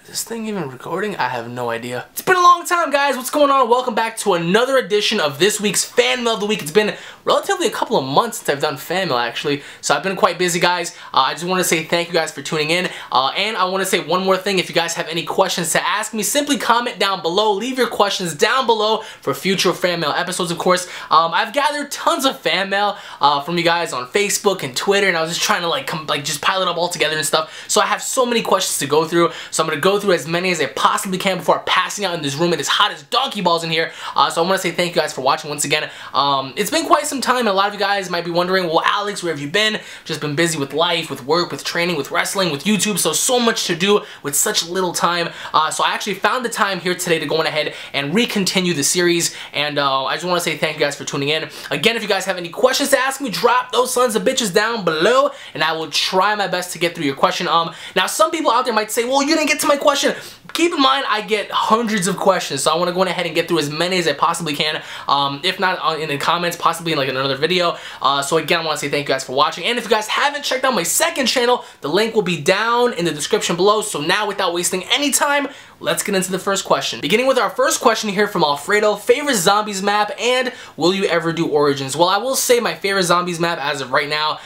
this thing even recording? I have no idea. It's been a long time, guys. What's going on? Welcome back to another edition of this week's Fan Mail of the Week. It's been relatively a couple of months since I've done Fan Mail, actually. So I've been quite busy, guys. I just want to say thank you guys for tuning in. And I want to say one more thing. If you guys have any questions to ask me, simply comment down below. Leave your questions down below for future Fan Mail episodes, of course. I've gathered tons of Fan Mail from you guys on Facebook and Twitter, and I was just trying to just pile it up all together and stuff. So I have so many questions to go through. So I'm going to go through as many as I possibly can before passing out in this room. It is hot as donkey balls in here. So I want to say thank you guys for watching once again. It's been quite some time, and a lot of you guys might be wondering, well, Alex, where have you been? Just been busy with life, with work, with training, with wrestling, with YouTube. So much to do with such little time. So I actually found the time here today to go on ahead and re-continue the series. And I just want to say thank you guys for tuning in. Again, if you guys have any questions to ask me, drop those sons of bitches down below, and I will try my best to get through your question. Now, some people out there might say, well, you didn't get to my question. Keep in mind, I get hundreds of questions, so I want to go ahead and get through as many as I possibly can. If not in the comments, possibly in like another video. So again, I want to say thank you guys for watching. And if you guys haven't checked out my second channel, the link will be down in the description below. So now, without wasting any time, let's get into the first question. Beginning with our first question here from Alfredo: favorite zombies map, and will you ever do Origins? Well, I will say my favorite zombies map as of right now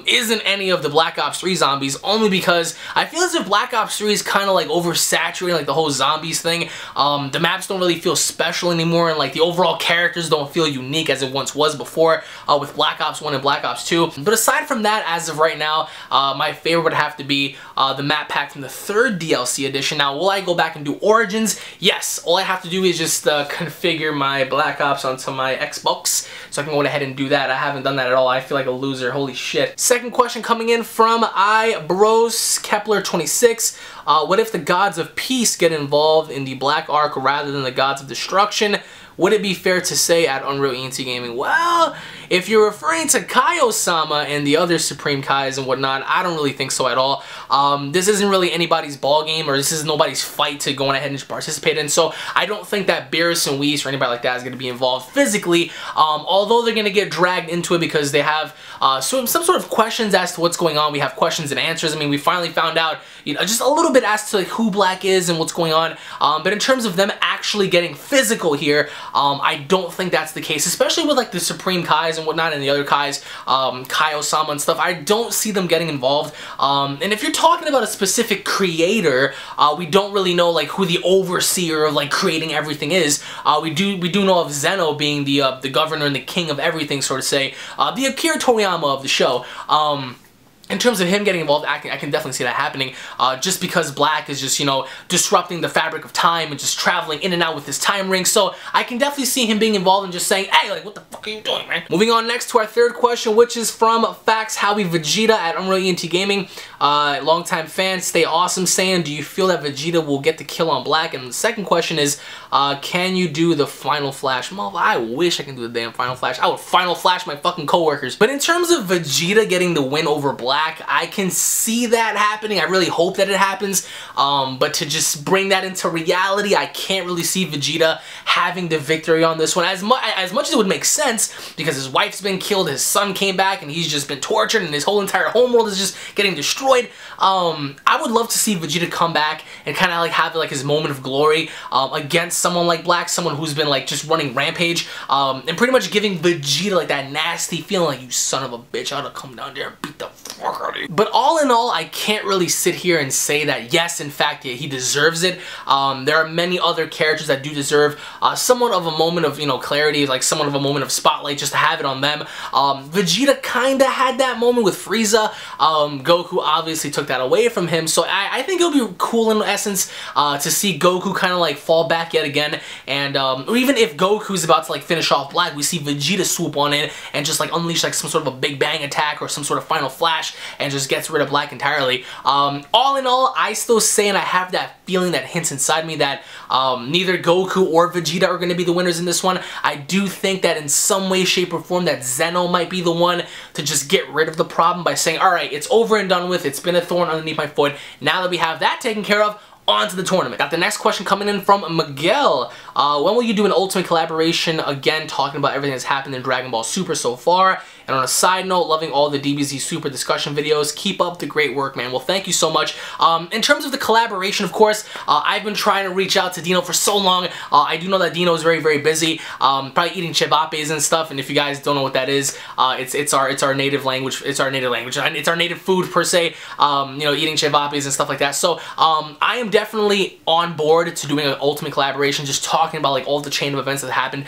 isn't any of the Black Ops 3 zombies, only because I feel as if Black Ops 3 is kind of like oversaturating like the whole zombies thing. The maps don't really feel special anymore, and like the overall characters don't feel unique as it once was before with Black Ops 1 and Black Ops 2. But aside from that, as of right now, my favorite would have to be the map pack from the 3rd DLC edition. Now, will I go back and do Origins? Yes. All I have to do is just configure my Black Ops onto my Xbox, so I can go ahead and do that. I haven't done that at all. I feel like a loser. Holy shit. Second question coming in from Bros Kepler 26. What if the gods of peace get involved in the Black Ark rather than the gods of destruction? Would it be fair to say at UnrealEntGaming? Well, if you're referring to Kaio-sama and the other Supreme Kais and whatnot, I don't really think so at all. This isn't really anybody's ball game, or this is nobody's fight to go on ahead and participate in, so I don't think that Beerus and Whis or anybody like that is going to be involved physically, although they're going to get dragged into it because they have some sort of questions as to what's going on. We have questions and answers. I mean, we finally found out, you know, just a little bit as to like who Black is and what's going on, but in terms of them actually getting physical here, I don't think that's the case, especially with like the Supreme Kais and whatnot and the other Kais, Kaio-sama and stuff. I don't see them getting involved. And if you're talking about a specific creator, we don't really know like who the overseer of like creating everything is. We do know of Zeno being the governor and the king of everything, sort of say, the Akira Toriyama of the show. In terms of him getting involved, I can definitely see that happening, just because Black is just, you know, disrupting the fabric of time and just traveling in and out with his time ring. So I can definitely see him being involved and just saying, hey, like, what the fuck are you doing, man? Moving on next to our third question, which is from Fax Howie Vegeta at UnrealEntGaming. Longtime fan, stay awesome, saying, do you feel that Vegeta will get the kill on Black? And the second question is, can you do the Final Flash? Well, I wish I can do the damn Final Flash. I would Final Flash my fucking coworkers. But in terms of Vegeta getting the win over Black, I can see that happening. I really hope that it happens, but to just bring that into reality, I can't really see Vegeta having the victory on this one, as much as it would make sense, because his wife's been killed, his son came back, and he's just been tortured, and his whole entire homeworld is just getting destroyed. I would love to see Vegeta come back and kind of like have like his moment of glory against someone like Black, someone who's been like just running rampage, and pretty much giving Vegeta like that nasty feeling, like, you son of a bitch, I ought to come down there and beat the fuck. But all in all, I can't really sit here and say that yes, in fact, he deserves it. There are many other characters that do deserve somewhat of a moment of, you know, clarity, like somewhat of a moment of spotlight, just to have it on them. Vegeta kind of had that moment with Frieza. Goku obviously took that away from him, so I think it'll be cool in essence to see Goku kind of like fall back yet again, and or even if Goku's about to like finish off Black, we see Vegeta swoop on in and just like unleash like some sort of a Big Bang attack or some sort of Final Flash and just gets rid of Black entirely. All in all, I still say, and I have that feeling that hints inside me, that neither Goku or Vegeta are going to be the winners in this one. I do think that in some way, shape, or form that Zeno might be the one to just get rid of the problem by saying, alright, it's over and done with, it's been a thorn underneath my foot, now that we have that taken care of, on to the tournament. Got the next question coming in from Miguel. When will you do an Ultimate collaboration again, talking about everything that's happened in Dragon Ball Super so far? And on a side note, loving all the DBZ Super discussion videos. Keep up the great work, man. Well, thank you so much. In terms of the collaboration, of course, I've been trying to reach out to Dino for so long. I do know that Dino is very, very busy, probably eating chivapes and stuff. And if you guys don't know what that is, it's our native language. It's our native language. It's our native food per se. You know, eating chivapes and stuff like that. So I am definitely on board to doing an ultimate collaboration, just talking about like all the chain of events that happened.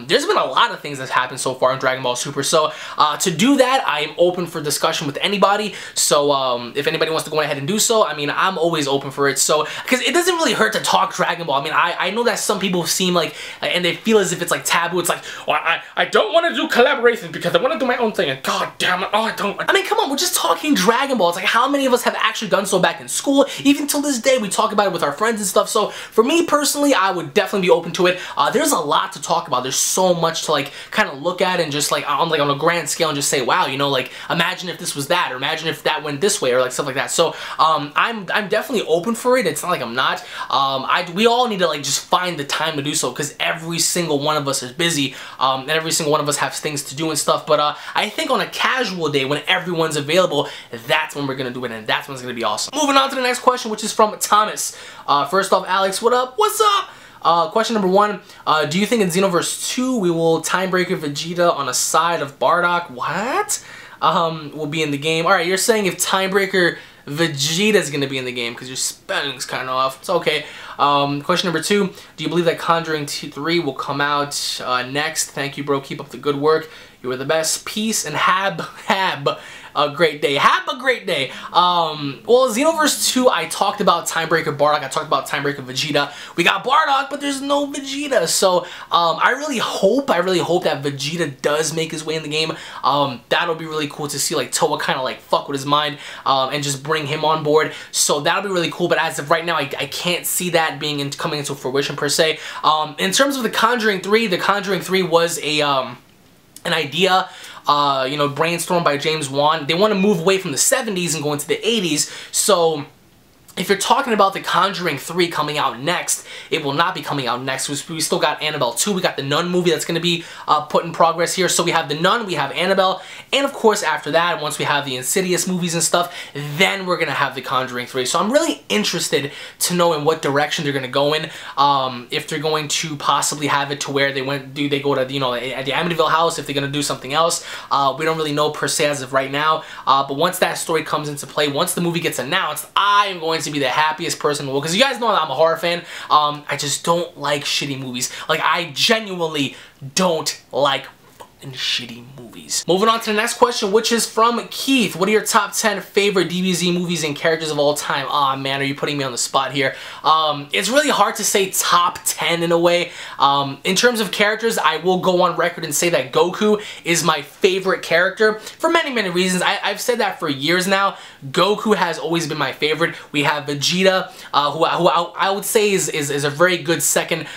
There's been a lot of things that's happened so far in Dragon Ball Super. So to do that, I am open for discussion with anybody. So if anybody wants to go ahead and do so, I mean, I'm always open for it. So because it doesn't really hurt to talk Dragon Ball. I mean, I know that some people seem like, and they feel as if it's like taboo. It's like, well, I don't want to do collaborations because I want to do my own thing. And god damn it, oh, I don't. I mean, come on, we're just talking Dragon Ball. It's like, how many of us have actually done so back in school? Even till this day, we talk about it with our friends and stuff. So for me personally, I would definitely be open to it. There's a lot to talk about. There's so much to like kind of look at and just like on a grand scale and just say, wow, you know, like imagine if this was that, or imagine if that went this way, or like stuff like that. So I'm definitely open for it. It's not like I'm not. We all need to like just find the time to do so, because every single one of us is busy, and every single one of us has things to do and stuff. But I think on a casual day when everyone's available, that's when we're gonna do it, and that's when it's gonna be awesome. Moving on to the next question, which is from Thomas. First off, Alex, what up? What's up? Question number 1, do you think in Xenoverse 2 we will time breaker Vegeta on a side of Bardock? What? Will be in the game. Alright, you're saying if time breaker Vegeta is going to be in the game, because your spelling's kind of off. It's okay. Question number 2, do you believe that Conjuring 3 will come out next? Thank you, bro. Keep up the good work. You are the best. Peace and have a great day. Have a great day. Well, Xenoverse 2, I talked about Timebreaker Bardock. I talked about Timebreaker Vegeta. We got Bardock, but there's no Vegeta. So I really hope that Vegeta does make his way in the game. That'll be really cool to see like Toa kind of like fuck with his mind and just bring him on board. So that'll be really cool. But as of right now, I can't see that being coming into fruition per se. In terms of the Conjuring 3 was an idea, you know, brainstormed by James Wan. They want to move away from the 70s and go into the 80s. So if you're talking about the Conjuring 3 coming out next, it will not be coming out next. We still got Annabelle 2. We got the Nun movie that's going to be put in progress here. So we have the Nun, we have Annabelle, and of course after that, once we have the Insidious movies and stuff, then we're going to have the Conjuring 3. So I'm really interested to know in what direction they're going to go in. If they're going to possibly have it to where they go to, you know, at the Amityville house, if they're going to do something else. We don't really know per se as of right now. But once that story comes into play, once the movie gets announced, I am going to be the happiest person in the world, because you guys know that I'm a horror fan. I just don't like shitty movies. Like, I genuinely don't like shitty movies. Moving on to the next question, which is from Keith. What are your top 10 favorite DBZ movies and characters of all time? Aw, man, are you putting me on the spot here? It's really hard to say top 10 in a way. In terms of characters, I will go on record and say that Goku is my favorite character for many, many reasons. I've said that for years now. Goku has always been my favorite. We have Vegeta, who I would say is a very good second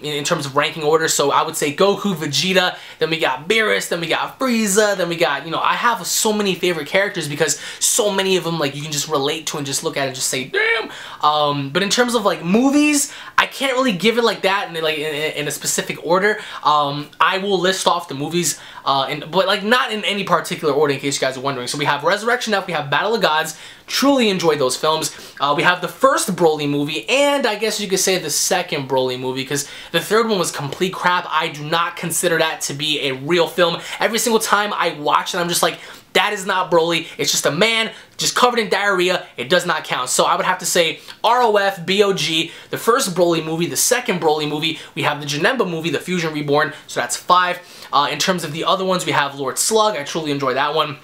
in terms of ranking order. So I would say Goku, Vegeta, then we got Beerus, then we got Frieza, then we got, you know, I have so many favorite characters because so many of them, like, you can just relate to and just look at it and just say, damn. But in terms of, like, movies, I can't really give it like that in a specific order. I will list off the movies, but, like, not in any particular order in case you guys are wondering. So we have Resurrection F, we have Battle of Gods. Truly enjoyed those films. We have the first Broly movie, and I guess you could say the second Broly movie, because the third one was complete crap. I do not consider that to be a real film. Every single time I watch it, I'm just like, that is not Broly. It's just a man just covered in diarrhea. It does not count. So I would have to say ROF, BOG, the first Broly movie, the second Broly movie. We have the Janemba movie, The Fusion Reborn, so that's 5. In terms of the other ones, we have Lord Slug. I truly enjoy that one.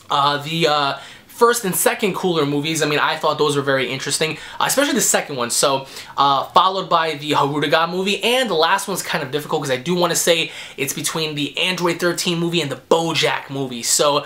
The first and second Cooler movies, I mean, I thought those were very interesting, especially the second one. So, followed by the Harudaga movie, and the last one's kind of difficult because I do want to say it's between the Android 13 movie and the BoJack movie. So,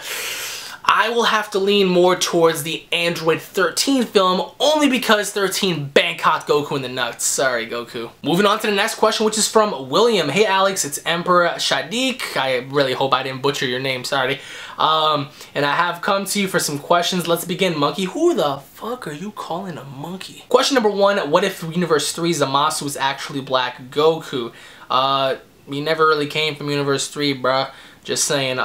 I will have to lean more towards the Android 13 film, only because 13 Bangkok Goku in the nuts. Sorry, Goku. Moving on to the next question, which is from William. Hey, Alex, it's Emperor Shadik. I really hope I didn't butcher your name, sorry. And I have come to you for some questions. Let's begin, monkey. Who the fuck are you calling a monkey? Question number 1, what if Universe 3 Zamasu was actually Black Goku? He never really came from Universe 3, bruh. Just saying.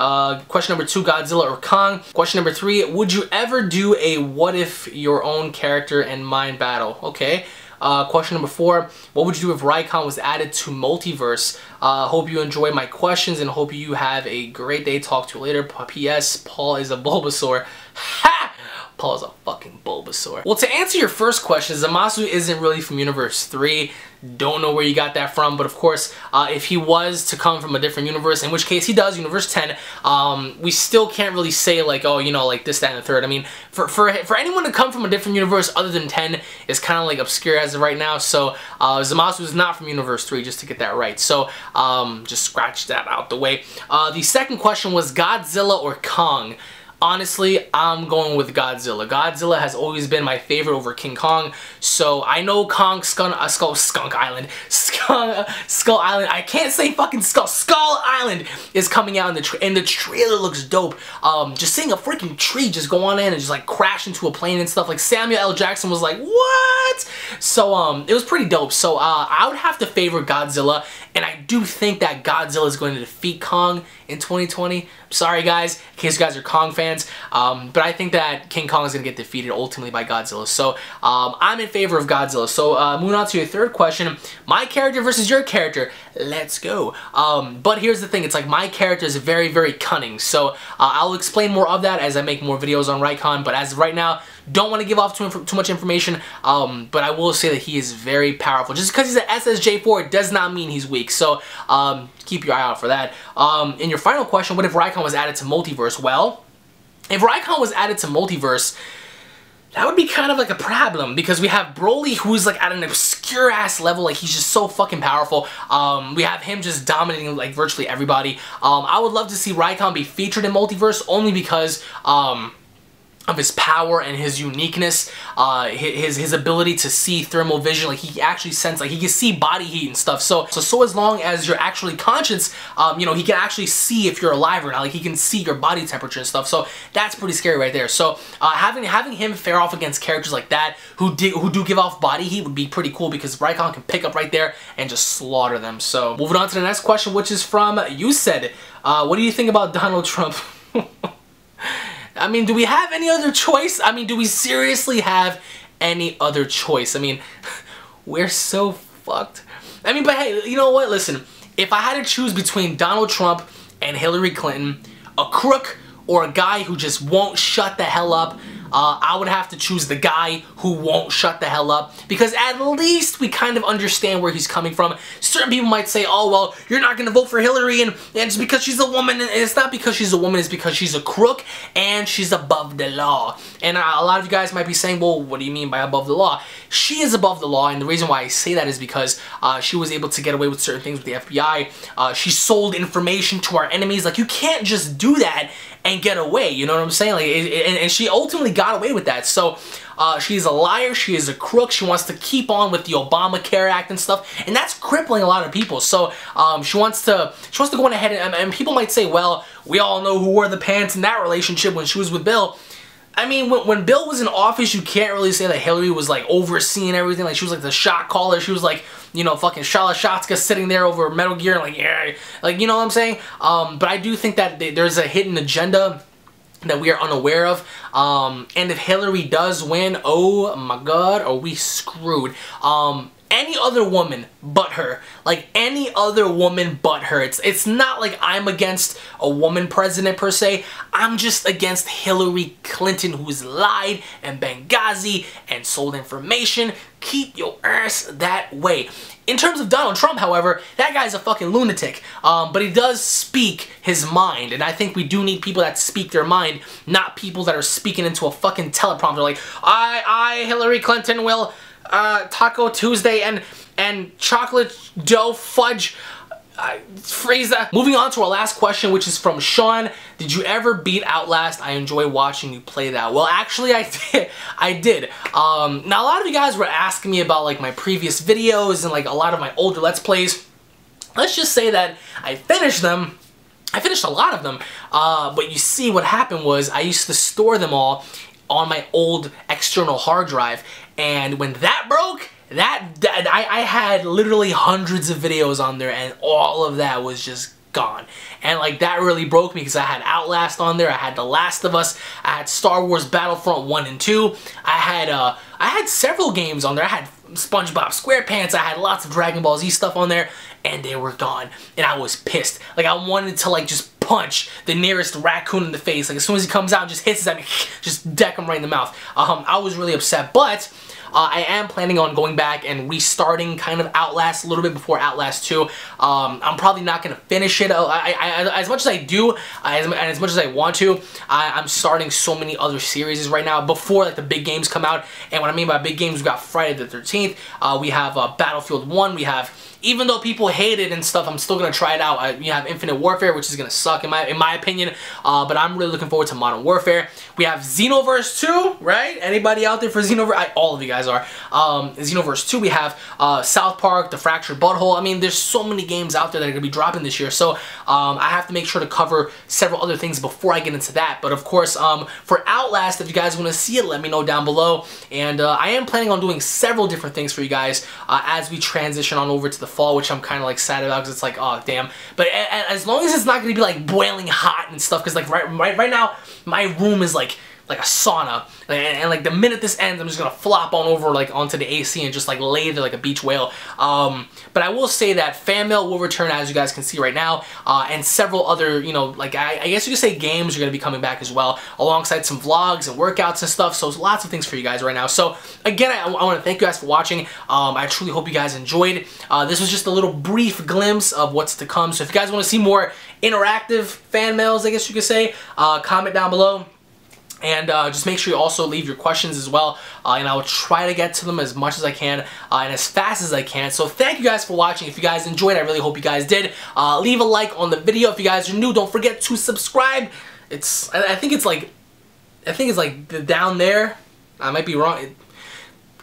Question number 2, Godzilla or Kong. Question number 3, would you ever do a what if your own character and mind battle? Okay. Question number 4, what would you do if Raikon was added to Multiverse? Hope you enjoy my questions and hope you have a great day. Talk to you later. P.S. Paul is a Bulbasaur. Ha! Paul is a fucking Bulbasaur. Well, to answer your first question, Zamasu isn't really from Universe 3. Don't know where you got that from, but of course, if he was to come from a different universe, in which case he does, Universe 10, we still can't really say like, oh, you know, like this, that, and the third. I mean, for anyone to come from a different universe other than 10 is kind of like obscure as of right now, so Zamasu is not from Universe 3, just to get that right. So, just scratch that out the way. The second question was Godzilla or Kong? Honestly, I'm going with Godzilla. Godzilla has always been my favorite over King Kong. So I know Kong Skull Island. Skull Island. I can't say fucking Skull Island is coming out and the trailer looks dope. Just seeing a freaking tree just go on in and just like crash into a plane and stuff. Like Samuel L. Jackson was like, what? So it was pretty dope. So I would have to favor Godzilla, and I do think that Godzilla is going to defeat Kong in 2020. I'm sorry guys, in case you guys are Kong fans, but I think that King Kong is going to get defeated ultimately by Godzilla. So I'm in favor of Godzilla. So moving on to your third question, my character versus your character. Let's go. But here's the thing, it's like my character is very, very cunning. So I'll explain more of that as I make more videos on Raikon, but as of right now, don't want to give off too much information, but I will say that he is very powerful. Just because he's an SSJ4 does not mean he's weak, so keep your eye out for that. In your final question, what if Raikon was added to Multiverse? Well, if Raikon was added to Multiverse, that would be kind of like a problem, because we have Broly, who's like at an obscure ass level, like he's just so fucking powerful. We have him just dominating like virtually everybody. I would love to see Raikon be featured in Multiverse, only because of his power and his uniqueness, his ability to see thermal vision. Like he actually sense, like he can see body heat and stuff. So as long as you're actually conscious, you know, he can actually see if you're alive or not. Like he can see your body temperature and stuff. So that's pretty scary right there. So having him fare off against characters like that who do give off body heat would be pretty cool, because Raikon can pick up right there and just slaughter them. So moving on to the next question, which is from You Said. What do you think about Donald Trump? I mean, do we have any other choice? I mean, do we seriously have any other choice? I mean, we're so fucked. I mean, but hey, you know what? Listen, if I had to choose between Donald Trump and Hillary Clinton, a crook or a guy who just won't shut the hell up, I would have to choose the guy who won't shut the hell up, because at least we kind of understand where he's coming from. Certain people might say, oh, well, you're not going to vote for Hillary, and it's because she's a woman. And it's not because she's a woman, it's because she's a crook and she's above the law. And a lot of you guys might be saying, well, what do you mean by above the law? She is above the law, and the reason why I say that is because she was able to get away with certain things with the FBI. She sold information to our enemies. Like, you can't just do that and get away, you know what I'm saying? Like, and she ultimately got away with that. So she's a liar, she is a crook, she wants to keep on with the Obamacare Act and stuff, and that's crippling a lot of people. So she wants to go on ahead, and people might say, well, we all know who wore the pants in that relationship when she was with Bill. I mean, when Bill was in office, you can't really say that Hillary was like overseeing everything. Like, she was like the shot caller. She was like, you know, fucking Shala Shotska sitting there over Metal Gear, and like, yeah, like, you know what I'm saying? But I do think that there's a hidden agenda that we are unaware of. And if Hillary does win, oh my god, are we screwed? Any other woman but her. Like, any other woman but her. It's not like I'm against a woman president per se. I'm just against Hillary Clinton, who's lied and Benghazi and sold information. Keep your ass that way. In terms of Donald Trump, however, that guy's a fucking lunatic. But he does speak his mind, and I think we do need people that speak their mind, not people that are speaking into a fucking teleprompter like, I, Hillary Clinton, will Taco Tuesday and chocolate dough fudge Frieza. Moving on to our last question, which is from Sean. Did you ever beat Outlast? I enjoy watching you play that. Well, actually, I did. Now, a lot of you guys were asking me about like my previous videos and like a lot of my older Let's Plays. Let's just say that I finished them. I finished a lot of them, but you see what happened was I used to store them all on my old external hard drive, and when that broke, I had literally hundreds of videos on there, and all of that was just gone. And like that really broke me because I had Outlast on there, I had The Last of Us, I had Star Wars Battlefront 1 and 2, I had several games on there. I had SpongeBob SquarePants, I had lots of Dragon Ball Z stuff on there, and they were gone. And I was pissed. Like I wanted to like just punch the nearest raccoon in the face. Like as soon as he comes out and just hisses at me, just deck him right in the mouth. I was really upset, but I am planning on going back and restarting kind of Outlast a little bit before Outlast 2. I'm probably not going to finish it. As much as I do, and as much as I want to, I'm starting so many other series right now before like the big games come out. And what I mean by big games, we got Friday the 13th, we have Battlefield 1, we have, even though people hate it and stuff, I'm still going to try it out. You have Infinite Warfare, which is going to suck in my opinion, but I'm really looking forward to Modern Warfare. We have Xenoverse 2, right? Anybody out there for Xenoverse? All of you guys are. Xenoverse 2, we have South Park, The Fractured Butthole. I mean, there's so many games out there that are going to be dropping this year, so I have to make sure to cover several other things before I get into that. But of course, for Outlast, if you guys want to see it, let me know down below. And I am planning on doing several different things for you guys as we transition on over to the fall, which I'm kind of like sad about because it's like, oh damn. But as long as it's not going to be like boiling hot and stuff, because like right now my room is like a sauna, and like the minute this ends, I'm just gonna flop on over like onto the AC and just like lay there like a beach whale. But I will say that fan mail will return, as you guys can see right now, and several other, you know, like I guess you could say games are gonna be coming back as well, alongside some vlogs and workouts and stuff. So lots of things for you guys right now. So again, I want to thank you guys for watching. I truly hope you guys enjoyed. This was just a little brief glimpse of what's to come. So if you guys want to see more interactive fan mails, I guess you could say, comment down below. And just make sure you also leave your questions as well, and I will try to get to them as much as I can and as fast as I can. So thank you guys for watching. If you guys enjoyed, I really hope you guys did. Leave a like on the video. If you guys are new, don't forget to subscribe. I think it's like down there. I might be wrong.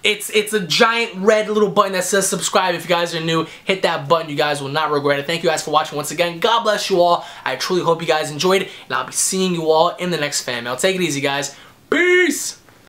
It's a giant red little button that says subscribe. If you guys are new, hit that button. You guys will not regret it. Thank you guys for watching once again. God bless you all. I truly hope you guys enjoyed, and I'll be seeing you all in the next fan mail. Take it easy, guys. Peace!